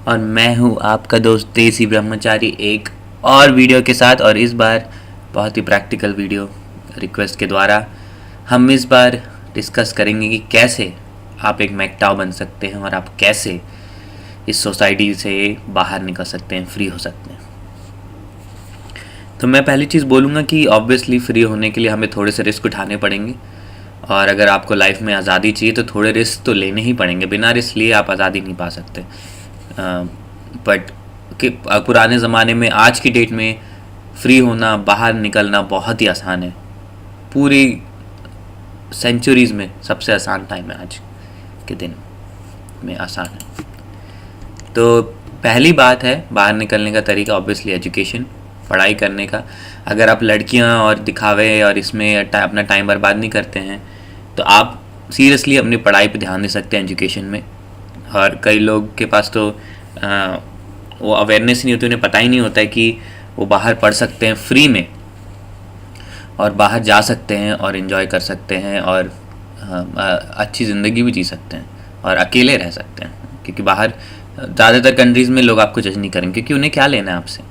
और मैं हूँ आपका दोस्त देसी ब्रह्मचारी एक और वीडियो के साथ। और इस बार बहुत ही प्रैक्टिकल वीडियो रिक्वेस्ट के द्वारा हम इस बार डिस्कस करेंगे कि कैसे आप एक मैकटाओ बन सकते हैं और आप कैसे इस सोसाइटी से बाहर निकल सकते हैं, फ्री हो सकते हैं। तो मैं पहली चीज़ बोलूँगा कि ऑब्वियसली फ्री होने के लिए हमें थोड़े से रिस्क उठाने पड़ेंगे, और अगर आपको लाइफ में आज़ादी चाहिए तो थोड़े रिस्क तो लेने ही पड़ेंगे। बिना रिस्क लिए आप आज़ादी नहीं पा सकते। बट कि पुराने ज़माने में, आज की डेट में फ्री होना, बाहर निकलना बहुत ही आसान है। पूरी सेंचुरीज़ में सबसे आसान टाइम है, आज के दिन में आसान है। तो पहली बात है बाहर निकलने का तरीका, ऑब्वियसली एजुकेशन, पढ़ाई करने का। अगर आप लड़कियां और दिखावे और इसमें अपना टाइम बर्बाद नहीं करते हैं तो आप सीरियसली अपनी पढ़ाई पे ध्यान दे सकते हैं, एजुकेशन में। और कई लोग के पास तो वो अवेयरनेस नहीं होती, उन्हें पता ही नहीं होता है कि वो बाहर पढ़ सकते हैं फ्री में, और बाहर जा सकते हैं और इन्जॉय कर सकते हैं, और अच्छी ज़िंदगी भी जी सकते हैं और अकेले रह सकते हैं। क्योंकि बाहर ज़्यादातर कंट्रीज़ में लोग आपको जज नहीं करेंगे, क्योंकि उन्हें क्या लेना है आपसे,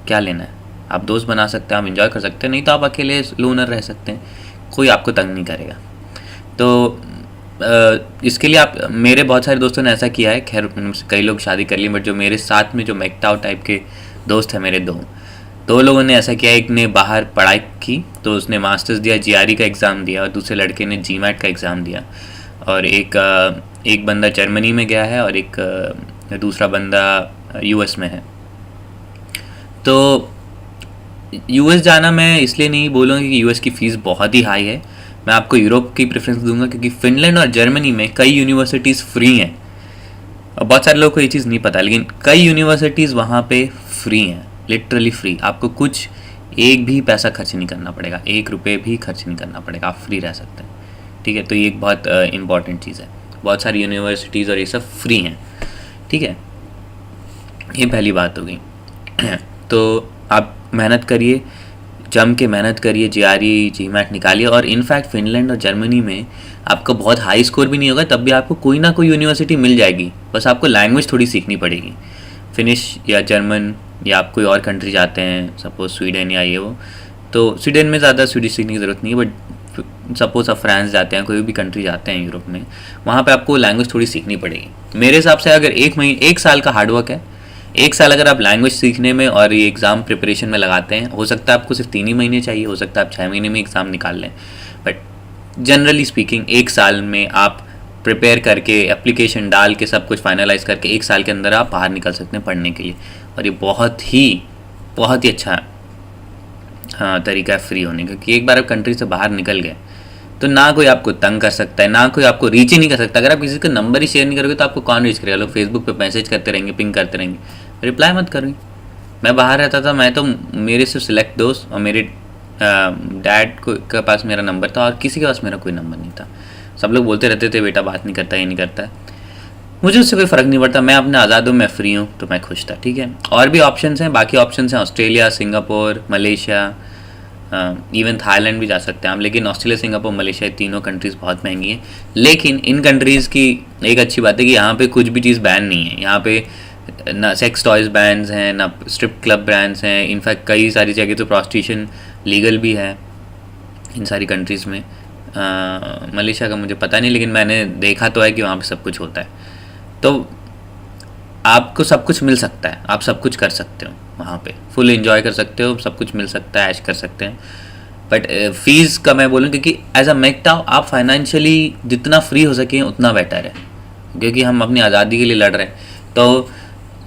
क्या लेना है। आप दोस्त बना सकते हैं, आप इन्जॉय कर सकते हैं, नहीं तो आप अकेले लूनर रह सकते हैं, कोई आपको तंग नहीं करेगा। तो इसके लिए आप, मेरे बहुत सारे दोस्तों ने ऐसा किया है। खैर कई लोग शादी कर ली, बट जो मेरे साथ में जो मैकटाओ टाइप के दोस्त हैं, मेरे दो लोगों ने ऐसा किया। एक ने बाहर पढ़ाई की तो उसने मास्टर्स दिया, जीआरई का एग्ज़ाम दिया, और दूसरे लड़के ने जीमैट का एग्ज़ाम दिया। और एक बंदा जर्मनी में गया है और दूसरा बंदा यूएस में है। तो यूएस जाना मैं इसलिए नहीं बोलूँगा कि यूएस की फ़ीस बहुत ही हाई है। मैं आपको यूरोप की प्रेफरेंस दूंगा, क्योंकि फ़िनलैंड और जर्मनी में कई यूनिवर्सिटीज़ फ्री हैं। और बहुत सारे लोगों को ये चीज़ नहीं पता, लेकिन कई यूनिवर्सिटीज़ वहाँ पे फ्री हैं, लिटरली फ्री। आपको कुछ एक भी पैसा खर्च नहीं करना पड़ेगा, 1 रुपये भी खर्च नहीं करना पड़ेगा, आप फ्री रह सकते हैं। ठीक है, तो ये एक बहुत इम्पॉर्टेंट चीज़ है। बहुत सारी यूनिवर्सिटीज़ और ये सब फ्री हैं। ठीक है, ये पहली बात हो गई। तो आप मेहनत करिए, जम के मेहनत करिए, जीआरई जीमैट निकालिए। और इनफैक्ट फ़िनलैंड और जर्मनी में आपका बहुत हाई स्कोर भी नहीं होगा, तब भी आपको कोई ना कोई यूनिवर्सिटी मिल जाएगी। बस आपको लैंग्वेज थोड़ी सीखनी पड़ेगी, फिनिश या जर्मन, या आप कोई और कंट्री जाते हैं, सपोज़ स्वीडन या ये वो, तो स्वीडन में ज़्यादा स्वीडिश सीखने की ज़रूरत नहीं है। बट सपोज़ आप फ्रांस जाते हैं, कोई भी कंट्री जाते हैं यूरोप में, वहाँ पर आपको लैंग्वेज थोड़ी सीखनी पड़ेगी। मेरे हिसाब से अगर 1 साल का हार्डवर्क है, 1 साल अगर आप लैंग्वेज सीखने में और ये एग्ज़ाम प्रिपरेशन में लगाते हैं, हो सकता है आपको सिर्फ 3 ही महीने चाहिए, हो सकता है आप 6 महीने में एग्ज़ाम निकाल लें। बट जनरली स्पीकिंग 1 साल में आप प्रिपेयर करके, एप्लीकेशन डाल के, सब कुछ फाइनलाइज करके 1 साल के अंदर आप बाहर निकल सकते हैं पढ़ने के लिए। और ये बहुत ही अच्छा तरीका है फ्री होने का, क्योंकि एक बार आप कंट्री से बाहर निकल गए तो ना कोई आपको तंग कर सकता है, ना कोई आपको रीच ही नहीं कर सकता। अगर आप किसी का नंबर ही शेयर नहीं करोगे तो आपको कौन रीच करेगा? लोग फेसबुक पे मैसेज करते रहेंगे, पिंग करते रहेंगे, रिप्लाई मत करेंगे। मैं बाहर रहता था, मैं तो, मेरे सिर्फ सिलेक्ट दोस्त और मेरे डैड को के पास मेरा नंबर था, और किसी के पास मेरा कोई नंबर नहीं था। सब लोग बोलते रहते थे बेटा बात नहीं करता, ये नहीं करता है। मुझे उससे कोई फ़र्क नहीं पड़ता, मैं अपने आज़ाद हूँ, मैं फ्री हूँ, तो मैं खुश था। ठीक है, और भी ऑप्शंस हैं, बाकी ऑप्शंस हैं Australia, Singapore, Malaysia, even Thailand भी जा सकते हैं आप। लेकिन ऑस्ट्रेलिया, सिंगापुर, मलेशिया, ये तीनों कंट्रीज़ बहुत महंगी हैं। लेकिन इन कंट्रीज़ की एक अच्छी बात है कि यहाँ पे कुछ भी चीज़ बैन नहीं है। यहाँ पे ना सेक्स टॉयज़ बैन्स हैं, ना स्ट्रिप क्लब बैन्स हैं। इनफैक्ट कई सारी जगह तो प्रॉस्टिट्यूशन लीगल भी है इन सारी कंट्रीज़ में। मलेशिया का मुझे पता नहीं, लेकिन मैंने देखा तो है कि वहाँ पे सब कुछ होता है। तो आपको सब कुछ मिल सकता है, आप सब कुछ कर सकते हो वहाँ पे, फुल एंजॉय कर सकते हो, सब कुछ मिल सकता है, ऐश कर सकते हैं। बट फीस का मैं बोलूँ, क्योंकि एज अ मैकटाओ आप फाइनेंशियली जितना फ्री हो सकें उतना बेटर है, क्योंकि हम अपनी आज़ादी के लिए लड़ रहे हैं। तो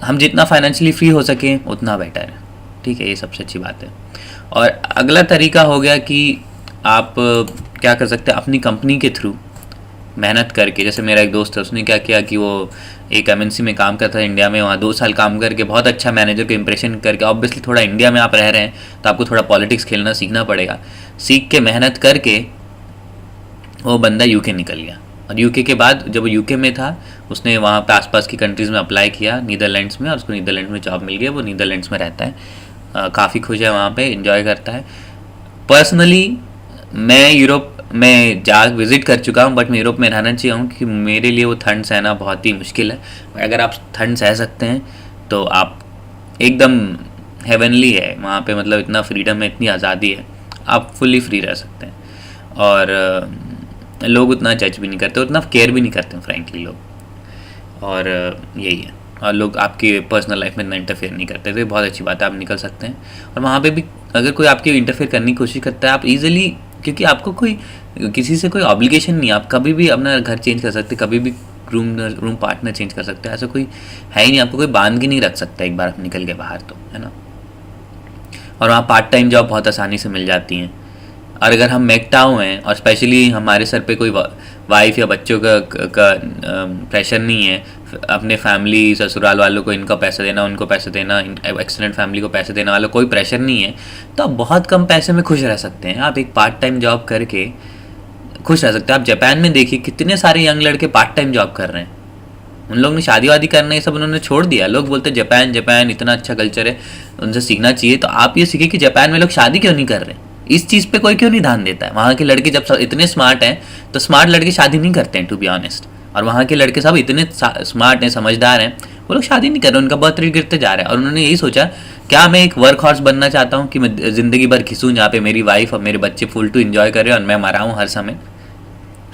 हम जितना फाइनेंशियली फ्री हो सकें उतना बेटर है। ठीक है, ये सबसे अच्छी बात है। और अगला तरीका हो गया कि आप क्या कर सकते हैं, अपनी कंपनी के थ्रू मेहनत करके। जैसे मेरा एक दोस्त है, उसने क्या किया कि वो एक एमएनसी में काम करता था इंडिया में, वहाँ 2 साल काम करके बहुत अच्छा मैनेजर को इम्प्रेशन करके, ऑब्वियसली थोड़ा इंडिया में आप रह रहे हैं तो आपको थोड़ा पॉलिटिक्स खेलना सीखना पड़ेगा, सीख के मेहनत करके वो बंदा यूके निकल गया। और यूके के बाद जब वो यूके में था, उसने वहाँ पे आसपास की कंट्रीज़ में अप्लाई किया, नीदरलैंड्स में, और उसको नीदरलैंड में जॉब मिल गया। वो नीदरलैंड्स में रहता है, काफ़ी खुश है वहाँ पे, इन्जॉय करता है। पर्सनली मैं यूरोप मैं विज़िट कर चुका हूँ, बट मैं यूरोप में रहना चाहिए हूँ कि मेरे लिए वो ठंड सहना बहुत ही मुश्किल है। अगर आप ठंड सह सकते हैं तो आप एकदम हेवनली है वहाँ पे, मतलब इतना फ्रीडम है, इतनी आज़ादी है, आप फुली फ्री रह सकते हैं। और लोग उतना जज भी नहीं करते, उतना केयर भी नहीं करते फ्रैंकली लोग। और यही है, और लोग आपकी पर्सनल लाइफ में इतना इंटरफेयर नहीं करते, तो ये बहुत अच्छी बात है, आप निकल सकते हैं। और वहाँ पे भी अगर कोई आपकी इंटरफेयर करने की कोशिश करता है, आप इजीली, क्योंकि आपको कोई किसी से कोई ऑब्लिगेशन नहीं है, आप कभी भी अपना घर चेंज कर सकते, कभी भी रूम पार्टनर चेंज कर सकते हैं, ऐसा कोई है ही नहीं, आपको कोई बांध के नहीं रख सकता एक बार आप निकल गए बाहर, तो है ना। और वहाँ पार्ट टाइम जॉब बहुत आसानी से मिल जाती हैं। और अगर हम मैकटाऊ हैं और स्पेशली हमारे सर पे कोई वाइफ या बच्चों का प्रेशर नहीं है, अपने फैमिली ससुराल वालों को इनका पैसे देना, उनको पैसे देना, एक्सटेंडेड फैमिली को पैसे देने वाला कोई प्रेशर नहीं है, तो आप बहुत कम पैसे में खुश रह सकते हैं। आप एक पार्ट टाइम जॉब करके खुश रह सकते हैं। आप जापान में देखिए कितने सारे यंग लड़के पार्ट टाइम जॉब कर रहे हैं, उन लोगों ने शादी वादी करना ये सब उन्होंने छोड़ दिया। लोग बोलते हैं जापान जापान इतना अच्छा कल्चर है, उनसे सीखना चाहिए। तो आप ये सीखिए कि जापान में लोग शादी क्यों नहीं कर रहे, इस चीज़ पे कोई क्यों नहीं ध्यान देता है। वहाँ के लड़के जब सब इतने स्मार्ट हैं, तो स्मार्ट लड़के शादी नहीं करते हैं, टू बी ऑनेस्ट। और वहाँ के लड़के सब इतने स्मार्ट हैं, समझदार हैं, वो लोग शादी नहीं कर रहे, उनका बर्थ रेट गिरते जा रहा है। और उन्होंने यही सोचा, क्या मैं एक वर्क हॉर्स बनना चाहता हूँ कि मैं ज़िंदगी भर घिसूँ जहाँ पे मेरी वाइफ और मेरे बच्चे फुल टू इन्जॉय कर रहे हैं और मैं मरा हूँ हर समय।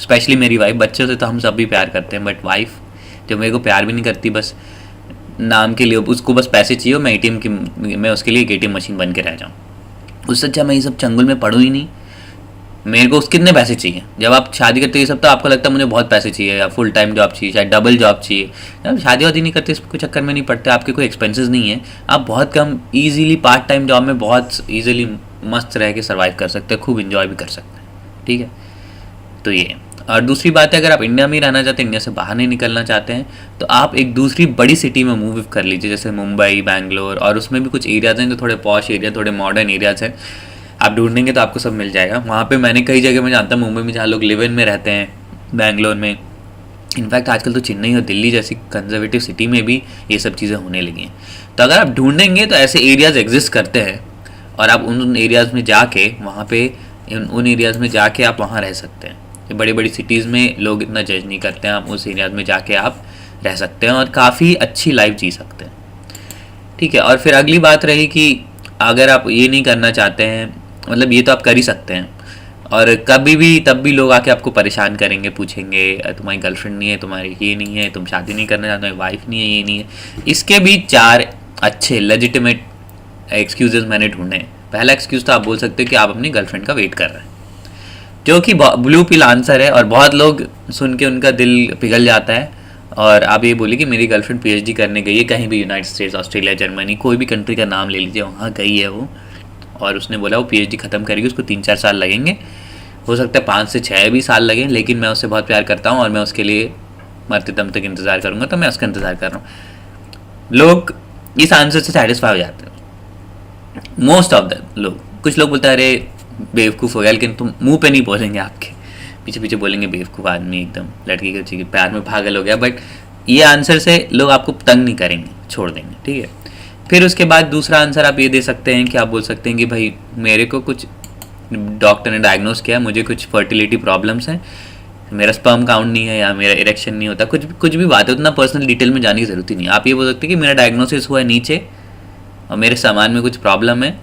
स्पेशली मेरी वाइफ, बच्चों से तो हम सब भी प्यार करते हैं, बट वाइफ जो मेरे को प्यार भी नहीं करती, बस नाम के लिए, उसको बस पैसे चाहिए, मैं उसके लिए एक ATM मशीन बन के रह जाऊँ। उससे अच्छा मैं ये सब चंगुल में पढ़ूँ ही नहीं। मेरे को कितने पैसे चाहिए, जब आप शादी करते हो ये सब, तो आपको लगता है मुझे बहुत पैसे चाहिए या फुल टाइम जॉब चाहिए, शायद डबल जॉब चाहिए। जब शादी वादी नहीं करते, इसको चक्कर में नहीं पड़ते, आपके कोई एक्सपेंसेस नहीं है, आप बहुत कम ईजिली पार्ट टाइम जॉब में बहुत ईजिली मस्त रह के सर्वाइव कर सकते हैं, खूब इंजॉय भी कर सकते हैं। ठीक है, तो ये। और दूसरी बात है, अगर आप इंडिया में ही रहना चाहते हैं, इंडिया से बाहर नहीं निकलना चाहते हैं, तो आप एक दूसरी बड़ी सिटी में मूव कर लीजिए, जैसे मुंबई, बैंगलोर। और उसमें भी कुछ एरियाज़ हैं जो थोड़े पॉश एरिया, थोड़े मॉडर्न एरियाज़ हैं, आप ढूंढेंगे तो आपको सब मिल जाएगा। वहाँ पे मैंने कई जगह में जानता हूँ, मुंबई में जहाँ लोग लिव इन में रहते हैं, बैंगलोर में, इनफैक्ट आजकल तो चेन्नई और दिल्ली जैसी कंजर्वेटिव सिटी में भी ये सब चीज़ें होने लगी हैं। तो अगर आप ढूंढेंगे तो ऐसे एरियाज़ एग्जिस्ट करते हैं, और आप उन एरियाज़ में जाके वहाँ पे उन एरियाज़ में जाके आप वहाँ रह सकते हैं। बड़ी बड़ी सिटीज़ में लोग इतना जज नहीं करते हैं, आप उस एरियाज़ में जाके आप रह सकते हैं और काफ़ी अच्छी लाइफ जी सकते हैं। ठीक है, और फिर अगली बात रही कि अगर आप ये नहीं करना चाहते हैं, मतलब ये तो आप कर ही सकते हैं, और कभी भी तब भी लोग आके आपको परेशान करेंगे, पूछेंगे तुम्हारी गर्लफ्रेंड नहीं है, तुम्हारी ये नहीं है, तुम शादी नहीं करना चाहते, वाइफ नहीं है, ये नहीं है। इसके भी 4 अच्छे लेजिटिमेट एक्सक्यूजेस मैंने ढूंढे। पहला एक्सक्यूज़ तो आप बोल सकते हैं कि आप अपनी गर्लफ्रेंड का वेट कर रहे हैं, जो कि ब्लू पिल आंसर है, और बहुत लोग सुन के उनका दिल पिघल जाता है। और आप ये बोलिए कि मेरी गर्लफ्रेंड PhD करने गई है कहीं भी, यूनाइटेड स्टेट्स, ऑस्ट्रेलिया, जर्मनी, कोई भी कंट्री का नाम ले लीजिए, वहाँ गई है वो, और उसने बोला वो PhD ख़त्म करेगी, उसको 3-4 साल लगेंगे, हो सकता है 5 से 6 भी साल लगें, लेकिन मैं उससे बहुत प्यार करता हूँ और मैं उसके लिए मरते दम तक इंतज़ार करूँगा, तो मैं उसका इंतज़ार कर रहा हूँ। लोग इस आंसर से सेटिस्फाई हो जाते हैं, मोस्ट ऑफ द लोग। कुछ लोग बोलते हैं अरे बेवकूफ़ हो गया, लेकिन तुम मुंह पे नहीं बोलेंगे, आपके पीछे पीछे बोलेंगे बेवकूफ़ आदमी, एकदम लड़की के प्यार में पागल हो गया। बट ये आंसर से लोग आपको तंग नहीं करेंगे, छोड़ देंगे। ठीक है, फिर उसके बाद दूसरा आंसर आप ये दे सकते हैं कि आप बोल सकते हैं कि भाई मेरे को कुछ डॉक्टर ने डायग्नोस किया, मुझे कुछ फर्टिलिटी प्रॉब्लम्स हैं, मेरा स्पर्म काउंट नहीं है या मेरा इरेक्शन नहीं होता, कुछ भी बात है, उतना पर्सनल डिटेल में जाने की ज़रूरत ही नहीं। आप ये बोल सकते हैं कि मेरा डायग्नोसिस हुआ है नीचे और मेरे सामान में कुछ प्रॉब्लम है,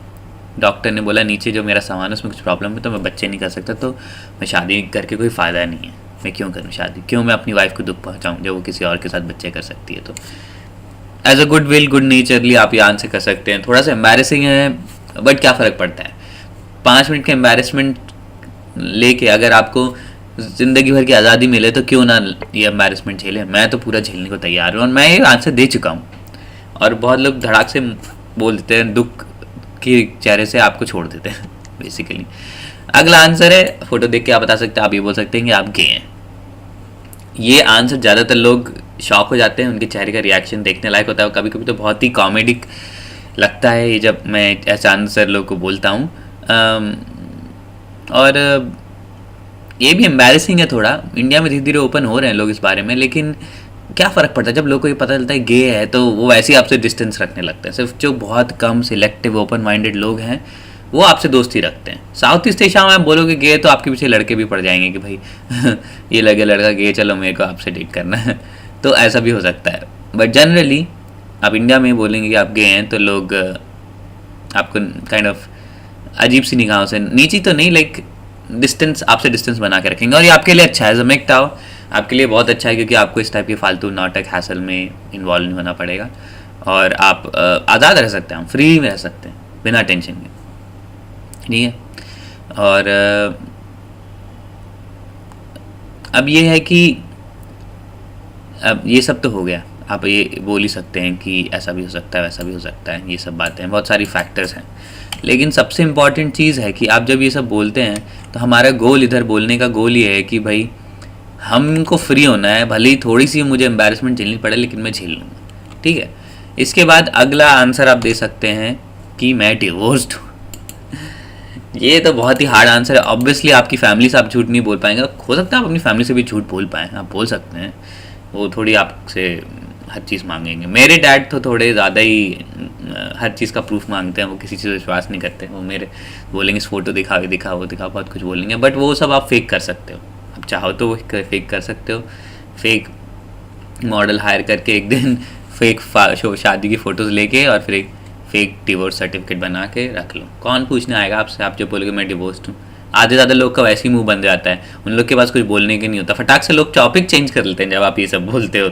डॉक्टर ने बोला नीचे जो मेरा सामान है उसमें कुछ प्रॉब्लम है, तो मैं बच्चे नहीं कर सकता, तो मैं शादी करके कोई फ़ायदा नहीं है, मैं क्यों करूँ शादी, क्यों मैं अपनी वाइफ को दुख पहुँचाऊँ जब वो किसी और के साथ बच्चे कर सकती है। तो as a good will, good naturally आप ये आंसर कर सकते हैं। थोड़ा सा एम्बैरेसिंग है, बट क्या फ़र्क पड़ता है, 5 मिनट का एम्बैरेसमेंट लेके अगर आपको ज़िंदगी भर की आज़ादी मिले तो क्यों ना ये एम्बैरेसमेंट झेले। मैं तो पूरा झेलने को तैयार हूँ, और मैं ये आंसर दे चुका हूँ। और बहुत लोग धड़ाक से बोल देते हैं, दुख के चेहरे से आपको छोड़ देते हैं बेसिकली। अगला आंसर है, फोटो देख के आप बता सकते हैं, आप ये बोल सकते हैं कि आप गे हैं। ये आंसर ज़्यादातर लोग शॉक हो जाते हैं, उनके चेहरे का रिएक्शन देखने लायक होता है, कभी कभी तो बहुत ही कॉमेडिक लगता है ये जब मैं ऐसा आंसर लोग को बोलता हूँ। और ये भी एम्बैरेसिंग है थोड़ा। इंडिया में धीरे धीरे ओपन हो रहे हैं लोग इस बारे में, लेकिन क्या फ़र्क पड़ता है जब लोगों को ये पता चलता है गे है, तो वो वैसे ही आपसे डिस्टेंस रखने लगते हैं। सिर्फ जो बहुत कम सिलेक्टिव ओपन माइंडेड लोग हैं वो आपसे दोस्ती रखते हैं। साउथ ईस्ट एशिया में आप बोलोगे गे तो आपके पीछे लड़के भी पड़ जाएंगे कि भाई ये लगे लड़का गे, चलो मेरे को आपसे डेट करना है। तो ऐसा भी हो सकता है। बट जनरली आप इंडिया में बोलेंगे कि आप गे हैं तो लोग आपको काइंड ऑफ अजीब सी निगाहों से, नीची तो नहीं, लाइक डिस्टेंस, आपसे डिस्टेंस बना के रखेंगे। और ये आपके लिए अच्छा है, जमेक्टाओ आपके लिए बहुत अच्छा है, क्योंकि आपको इस टाइप के फालतू नाटक हैसल में इन्वॉल्व नहीं होना पड़ेगा और आप आज़ाद रह सकते हैं, हम फ्री में रह सकते हैं बिना टेंशन के, ठीक है। और अब ये है कि अब ये सब तो हो गया, आप ये बोल ही सकते हैं कि ऐसा भी हो सकता है, वैसा भी हो सकता है, ये सब बातें हैं, बहुत सारी फैक्टर्स हैं। लेकिन सबसे इम्पॉर्टेंट चीज़ है कि आप जब ये सब बोलते हैं तो हमारा गोल, इधर बोलने का गोल ये है कि भाई हमको फ्री होना है, भले ही थोड़ी सी मुझे एम्बैरेसमेंट झेलनी पड़े लेकिन मैं झेल लूँगा, ठीक है। इसके बाद अगला आंसर आप दे सकते हैं कि मैं डिवोर्स्ड हूँ। ये तो बहुत ही हार्ड आंसर है। ऑब्वियसली आपकी फैमिली से आप झूठ नहीं बोल पाएंगे, हो सकता है आप अपनी फैमिली से भी झूठ बोल पाएँ, आप बोल सकते हैं, वो थोड़ी आपसे हर चीज़ मांगेंगे। मेरे डैड तो थोड़े ज़्यादा ही हर चीज़ का प्रूफ मांगते हैं, वो किसी चीज़ पर विश्वास नहीं करते, वो मेरे बोलेंगे इस फोटो दिखा, दिखा, वो दिखा, बहुत कुछ बोलेंगे। बट वो सब आप फेक कर सकते हो, आप चाहो तो वो फेक कर सकते हो। फेक मॉडल हायर करके एक दिन फेक शादी की फ़ोटोज़ लेके और फिर एक फेक डिवोर्स सर्टिफिकेट बना के रख लो। कौन पूछने आएगा आपसे, आप जो बोलोगे मैं डिवोर्स्ड हूँ। आधे ज़्यादा लोग का वैसे ही मुंह बन जाता है, उन लोग के पास कुछ बोलने के नहीं होता, फटाक से लोग टॉपिक चेंज कर लेते हैं जब आप ये सब बोलते हो।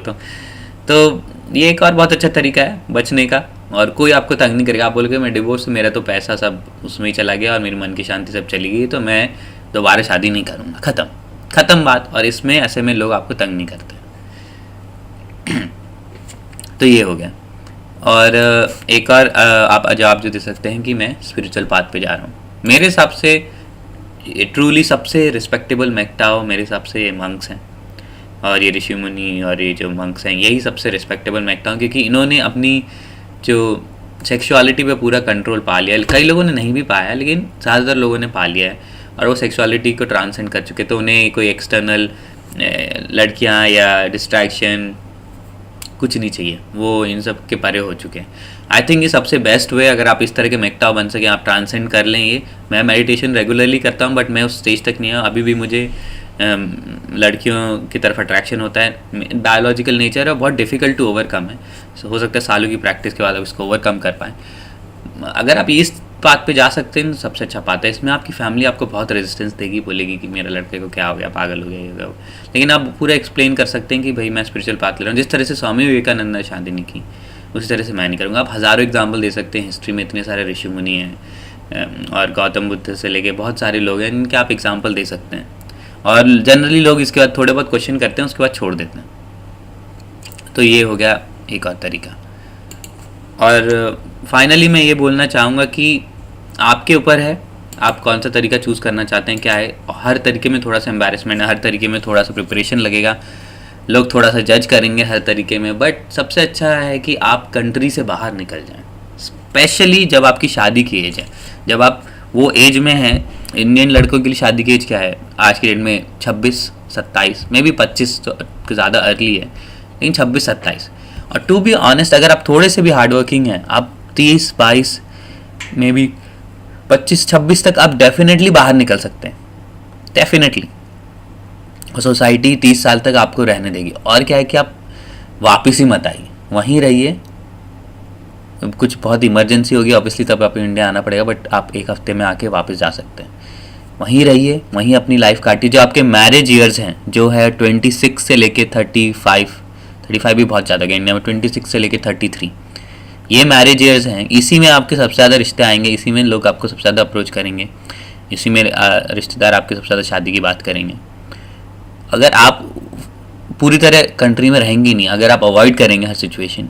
तो ये एक और बहुत अच्छा तरीका है बचने का, और कोई आपको तंग नहीं करेगा। आप बोलोगे मैं डिवोर्स, मेरा तो पैसा सब उसमें ही चला गया और मेरी मन की शांति सब चली गई, तो मैं दोबारा शादी नहीं करूँगा, ख़त्म बात। और इसमें ऐसे में लोग आपको तंग नहीं करते। तो ये हो गया। और एक और आप जवाब जो दे सकते हैं कि मैं स्पिरिचुअल पाथ पे जा रहा हूँ। मेरे हिसाब से ट्रूली सबसे रिस्पेक्टेबल मैक्टाओ मेरे हिसाब से ये मंक्स हैं, और ये ऋषि मुनि और ये जो मंक्स हैं यही सबसे रिस्पेक्टेबल मैक्टाओ, क्योंकि इन्होंने अपनी जो सेक्सुअलिटी पे पूरा कंट्रोल पा लिया। कई लोगों ने नहीं भी पाया, लेकिन ज़्यादातर लोगों ने पा लिया है और वो सेक्सुअलिटी को ट्रांसेंड कर चुके। तो उन्हें कोई एक्सटर्नल लड़कियाँ या डिस्ट्रैक्शन कुछ नहीं चाहिए, वो इन सब के परे हो चुके हैं। आई थिंक ये सबसे बेस्ट वे, अगर आप इस तरह के मैक्टाओ बन सकें, आप ट्रांसेंड कर लें ये। मैं मेडिटेशन रेगुलरली करता हूँ, बट मैं उस स्टेज तक नहीं हूँ अभी भी। मुझे लड़कियों की तरफ अट्रैक्शन होता है, बायोलॉजिकल नेचर है, बहुत डिफ़िकल्ट टू ओवरकम है। हो सकता है सालों की प्रैक्टिस के बाद आप इसको ओवरकम कर पाएँ। अगर आप इस बात पे जा सकते हैं सबसे अच्छा बात है। इसमें आपकी फैमिली आपको बहुत रेजिस्टेंस देगी, बोलेगी कि मेरे लड़के को क्या हो गया, पागल हो गया, ये हो गया। लेकिन आप पूरा एक्सप्लेन कर सकते हैं कि भाई मैं स्पिरिचुअल पाथ ले रहा हूँ। जिस तरह से स्वामी विवेकानंद ने शादी नहीं की, उसी तरह से मैं नहीं करूँगा। आप हज़ारों एग्जाम्पल दे सकते हैं, हिस्ट्री में इतने सारे ऋषि मुनि हैं और गौतम बुद्ध से लेके बहुत सारे लोग हैं इनके आप एग्जाम्पल दे सकते हैं। और जनरली लोग इसके बाद थोड़े बहुत क्वेश्चन करते हैं, उसके बाद छोड़ देते हैं। तो ये हो गया एक और तरीका। और फाइनली मैं ये बोलना चाहूँगा कि आपके ऊपर है आप कौन सा तरीका चूज़ करना चाहते हैं, क्या है। हर तरीके में थोड़ा सा एम्बैरेसमेंट है, हर तरीके में थोड़ा सा प्रिपरेशन लगेगा, लोग थोड़ा सा जज करेंगे हर तरीके में। बट सबसे अच्छा है कि आप कंट्री से बाहर निकल जाएं, स्पेशली जब आपकी शादी की एज है। जब आप वो एज में हैं, इंडियन लड़कों के लिए शादी की एज क्या है आज की डेट में, 26-27, मे बी 25 तो ज़्यादा अर्ली है, लेकिन 26-27। और टू बी ऑनेस्ट, अगर आप थोड़े से भी हार्ड वर्किंग हैं, आप 30-22 मे बी 25-26 तक आप डेफिनेटली बाहर निकल सकते हैं, डेफिनेटली। और सोसाइटी 30 साल तक आपको रहने देगी। और क्या है कि आप वापस ही मत आइए, वहीं रहिए। कुछ बहुत इमरजेंसी होगी ऑब्वियसली तब आपको इंडिया आना पड़ेगा, बट आप एक हफ्ते में आके वापस जा सकते हैं। वहीं रहिए, वहीं अपनी लाइफ काटिए। जो आपके मैरिज ईयर्स हैं, जो है 26 से लेके 35 भी बहुत ज़्यादा गया इंडिया में, 26 से लेके 33, ये मैरिज ईयर्स हैं। इसी में आपके सबसे ज़्यादा रिश्ते आएंगे, इसी में लोग आपको सबसे ज़्यादा अप्रोच करेंगे, इसी में रिश्तेदार आपके सबसे ज़्यादा शादी की बात करेंगे। अगर आप पूरी तरह कंट्री में रहेंगे नहीं, अगर आप अवॉइड करेंगे हर सिचुएशन,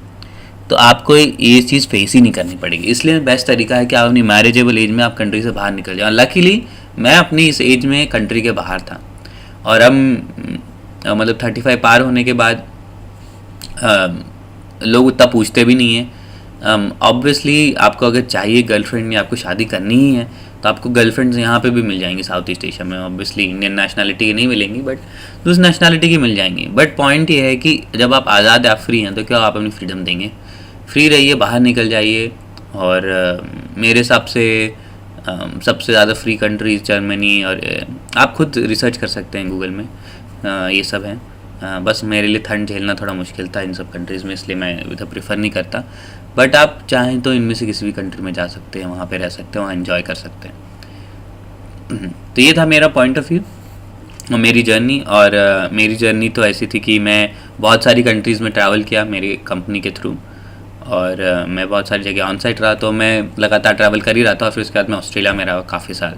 तो आपको ये चीज़ फेस ही नहीं करनी पड़ेगी। इसलिए बेस्ट तरीका है कि आप अपनी मैरिजेबल एज में आप कंट्री से बाहर निकल जाओ। लकीली मैं अपनी इस एज में कंट्री के बाहर था, और अब मतलब 35 पार होने के बाद लोग उतना पूछते भी नहीं हैं। ऑब्वियसली आपको अगर चाहिए गर्लफ्रेंड या आपको शादी करनी ही है, तो आपको गर्लफ्रेंड्स यहाँ पे भी मिल जाएंगी साउथ ईस्ट एशिया में। ऑब्वियसली इंडियन नेशनलिटी की नहीं मिलेंगी, बट दूसरी नेशनलिटी की मिल जाएंगी। बट पॉइंट ये है कि जब आप आज़ाद आप फ्री हैं, तो क्या आप अपनी फ्रीडम देंगे? फ्री रहिए, बाहर निकल जाइए। और मेरे हिसाब से सबसे ज़्यादा फ्री कंट्रीज जर्मनी, और आप खुद रिसर्च कर सकते हैं गूगल में, ये सब हैं। बस मेरे लिए ठंड झेलना थोड़ा मुश्किल था इन सब कंट्रीज़ में, इसलिए मैं इधर प्रेफर नहीं करता। बट आप चाहें तो इनमें से किसी भी कंट्री में जा सकते हैं, वहाँ पे रह सकते हैं, वहाँ एंजॉय कर सकते हैं। तो ये था मेरा पॉइंट ऑफ व्यू और मेरी जर्नी। और मेरी जर्नी तो ऐसी थी कि मैं बहुत सारी कंट्रीज़ में ट्रैवल किया मेरी कंपनी के थ्रू, और मैं बहुत सारी जगह ऑन साइट रहा, तो मैं लगातार ट्रैवल कर ही रहा था। और फिर उसके बाद मैं ऑस्ट्रेलिया में रहा काफ़ी साल,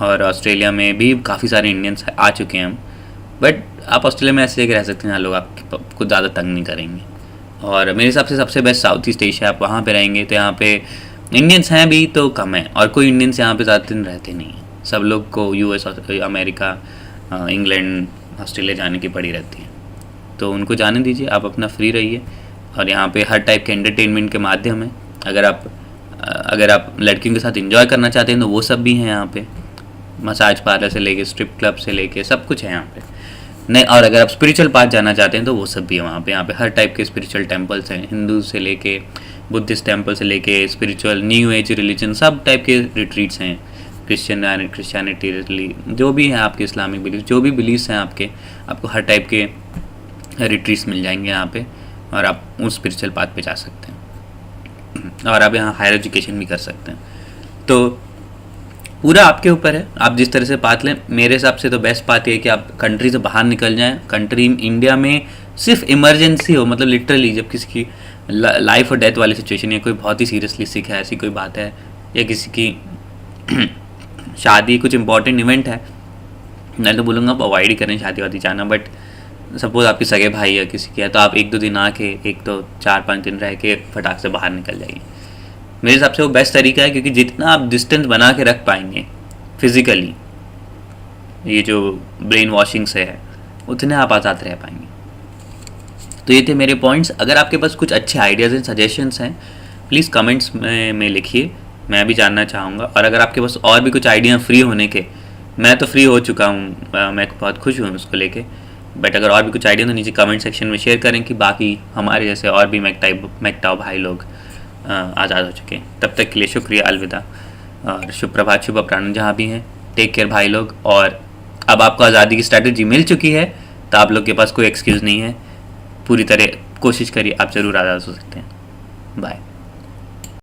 और ऑस्ट्रेलिया में भी काफ़ी सारे इंडियंस आ चुके हैं हम। बट आप ऑस्ट्रेलिया में ऐसी जगह रह सकते हैं जहाँ लोग आपको ज़्यादा तंग नहीं करेंगे। और मेरे हिसाब से सबसे बेस्ट साउथ ईस्ट एशिया, आप वहाँ पे रहेंगे तो यहाँ पे इंडियंस हैं भी तो कम है, और कोई इंडियंस यहाँ पे ज़्यादा दिन रहते नहीं हैं। सब लोग को यूएस, अमेरिका, इंग्लैंड, ऑस्ट्रेलिया जाने की पड़ी रहती है, तो उनको जाने दीजिए, आप अपना फ्री रहिए। और यहाँ पे हर टाइप के एंटरटेनमेंट के माध्यम है। अगर आप लड़कियों के साथ एंजॉय करना चाहते हैं तो वो सब भी हैं यहाँ पे, मसाज पार्लर से लेके स्ट्रिप क्लब से लेके सब कुछ है यहाँ पे। नहीं, और अगर आप स्पिरिचुअल पाथ जाना चाहते हैं तो वो सब भी है वहाँ पे। यहाँ पे हर टाइप के स्पिरिचुअल टेम्पल्स हैं, हिंदू से लेके बुद्धिस्ट टेम्पल से लेके स्पिरिचुअल न्यू एज रिलीजन, सब टाइप के रिट्रीट्स हैं। क्रिश्चियनिटी, जो भी है आपके, इस्लामिक बिलीफ, जो भी बिलीफ्स हैं आपको हर टाइप के रिट्रीट्स मिल जाएंगे यहाँ पे, और आप उस स्पिरिचुअल पाथ पे जा सकते हैं। और आप यहाँ हायर एजुकेशन भी कर सकते हैं। तो पूरा आपके ऊपर है, आप जिस तरह से पाथ लें। मेरे हिसाब से तो बेस्ट पाथ ये है कि आप कंट्री से बाहर निकल जाएं। कंट्री इंडिया में सिर्फ इमरजेंसी हो, मतलब लिटरली जब किसी की लाइफ और डेथ वाली सिचुएशन है, कोई बहुत ही सीरियसली सिक है, ऐसी कोई बात है, या किसी की शादी, कुछ इंपॉर्टेंट इवेंट है, मैं तो बोलूँगा आप अवॉइड ही करें शादी वादी जाना। बट सपोज आपके सगे भाई या किसी की है, तो आप 1-2 दिन आके, एक तो 4-5 दिन रह के फटाक से बाहर निकल जाइए। मेरे हिसाब से वो बेस्ट तरीका है, क्योंकि जितना आप डिस्टेंस बना के रख पाएंगे फिज़िकली, ये जो ब्रेन वॉशिंग से है, उतने आप आज़ाद रह पाएंगे। तो ये थे मेरे पॉइंट्स। अगर आपके पास कुछ अच्छे आइडियाज़ एंड सजेशंस हैं, प्लीज़ कमेंट्स में लिखिए, मैं भी जानना चाहूँगा। और अगर आपके पास और भी कुछ आइडिया फ्री होने के, मैं तो फ्री हो चुका हूँ, मैं बहुत खुश हूँ उसको लेके। बट अगर और भी कुछ आइडिया तो नीचे कमेंट सेक्शन में शेयर करें, कि बाकी हमारे जैसे और भी मैकटाओ भाई लोग आज़ाद हो चुके हैं। तब तक के लिए शुक्रिया, अलविदा, और शुभ प्रभात, शुभ अपराह्न जहाँ भी हैं। टेक केयर भाई लोग। और अब आपको आज़ादी की स्ट्रैटेजी मिल चुकी है, तो आप लोग के पास कोई एक्सक्यूज़ नहीं है, पूरी तरह कोशिश करिए, आप ज़रूर आज़ाद हो सकते हैं। बाय।